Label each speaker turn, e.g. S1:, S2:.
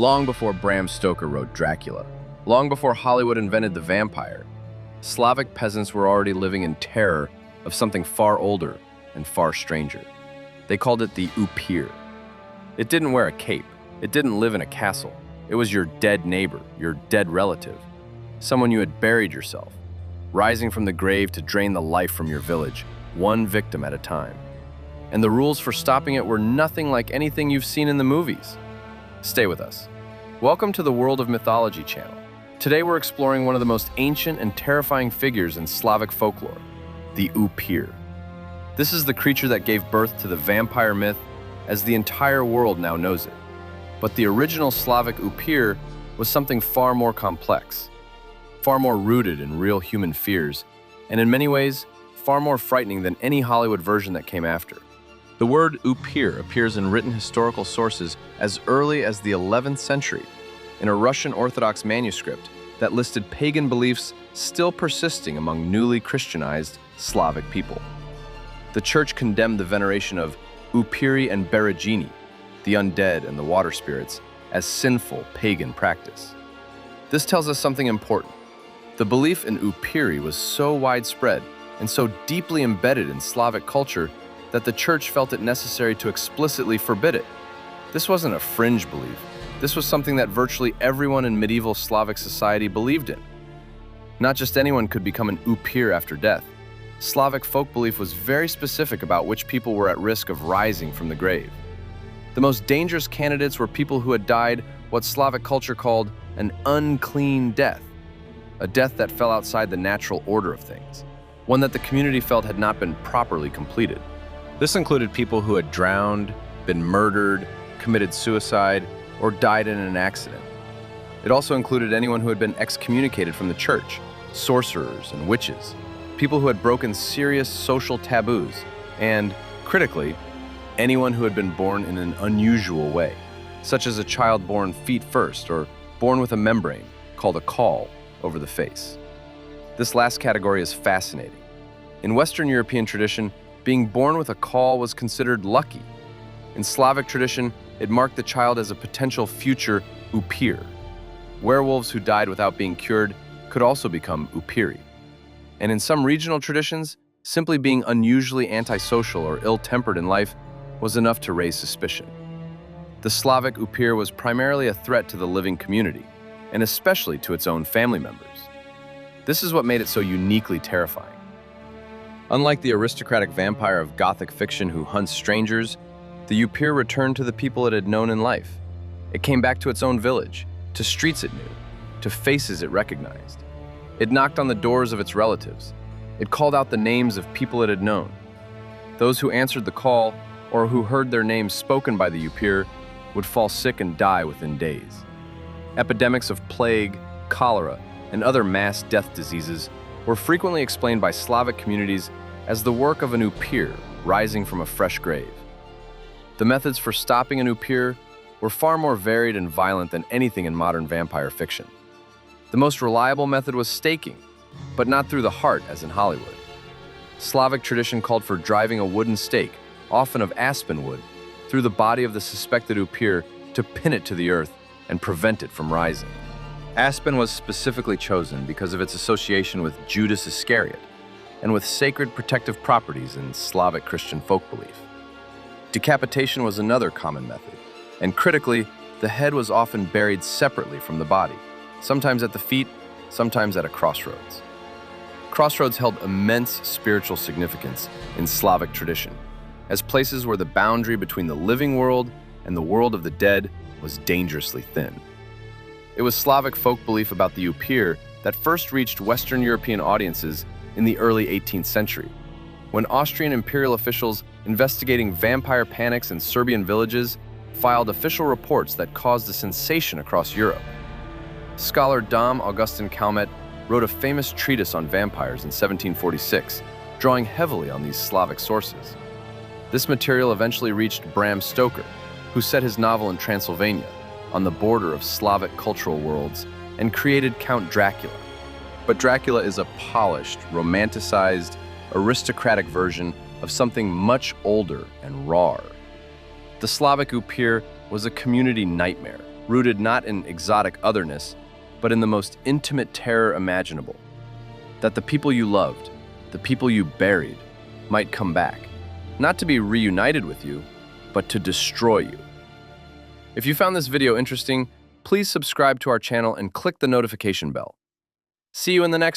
S1: Long before Bram Stoker wrote Dracula, long before Hollywood invented the vampire, Slavic peasants were already living in terror of something far older and far stranger. They called it the Upir. It didn't wear a cape. It didn't live in a castle. It was your dead neighbor, your dead relative, someone you had buried yourself, rising from the grave to drain the life from your village, one victim at a time. And the rules for stopping it were nothing like anything you've seen in the movies. Stay with us. Welcome to the World of Mythology channel. Today we're exploring one of the most ancient and terrifying figures in Slavic folklore, the Upir. This is the creature that gave birth to the vampire myth as the entire world now knows it. But the original Slavic Upir was something far more complex, far more rooted in real human fears, and in many ways, far more frightening than any Hollywood version that came after. The word Upir appears in written historical sources as early as the 11th century in a Russian Orthodox manuscript that listed pagan beliefs still persisting among newly Christianized Slavic people. The church condemned the veneration of Upiri and Berejini, the undead and the water spirits, as sinful pagan practice. This tells us something important. The belief in Upiri was so widespread and so deeply embedded in Slavic culture that the church felt it necessary to explicitly forbid it. This wasn't a fringe belief. This was something that virtually everyone in medieval Slavic society believed in. Not just anyone could become an Upir after death. Slavic folk belief was very specific about which people were at risk of rising from the grave. The most dangerous candidates were people who had died what Slavic culture called an unclean death, a death that fell outside the natural order of things, one that the community felt had not been properly completed. This included people who had drowned, been murdered, committed suicide, or died in an accident. It also included anyone who had been excommunicated from the church, sorcerers and witches, people who had broken serious social taboos, and, critically, anyone who had been born in an unusual way, such as a child born feet first or born with a membrane, called a caul, over the face. This last category is fascinating. In Western European tradition, being born with a caul was considered lucky. In Slavic tradition, it marked the child as a potential future Upir. Werewolves who died without being cured could also become Upiri. And in some regional traditions, simply being unusually antisocial or ill-tempered in life was enough to raise suspicion. The Slavic Upir was primarily a threat to the living community, and especially to its own family members. This is what made it so uniquely terrifying. Unlike the aristocratic vampire of Gothic fiction who hunts strangers, the Upir returned to the people it had known in life. It came back to its own village, to streets it knew, to faces it recognized. It knocked on the doors of its relatives. It called out the names of people it had known. Those who answered the call, or who heard their names spoken by the Upir, would fall sick and die within days. Epidemics of plague, cholera, and other mass death diseases were frequently explained by Slavic communities as the work of an Upir rising from a fresh grave. The methods for stopping an Upir were far more varied and violent than anything in modern vampire fiction. The most reliable method was staking, but not through the heart as in Hollywood. Slavic tradition called for driving a wooden stake, often of aspen wood, through the body of the suspected Upir to pin it to the earth and prevent it from rising. Aspen was specifically chosen because of its association with Judas Iscariot and with sacred protective properties in Slavic Christian folk belief. Decapitation was another common method, and critically, the head was often buried separately from the body, sometimes at the feet, sometimes at a crossroads. Crossroads held immense spiritual significance in Slavic tradition, as places where the boundary between the living world and the world of the dead was dangerously thin. It was Slavic folk belief about the Upir that first reached Western European audiences in the early 18th century, when Austrian imperial officials investigating vampire panics in Serbian villages filed official reports that caused a sensation across Europe. Scholar Dom Augustin Calmet wrote a famous treatise on vampires in 1746, drawing heavily on these Slavic sources. This material eventually reached Bram Stoker, who set his novel in Transylvania, on the border of Slavic cultural worlds, and created Count Dracula. But Dracula is a polished, romanticized, aristocratic version of something much older and rawer. The Slavic Upir was a community nightmare, rooted not in exotic otherness, but in the most intimate terror imaginable. That the people you loved, the people you buried, might come back, not to be reunited with you, but to destroy you. If you found this video interesting, please subscribe to our channel and click the notification bell. See you in the next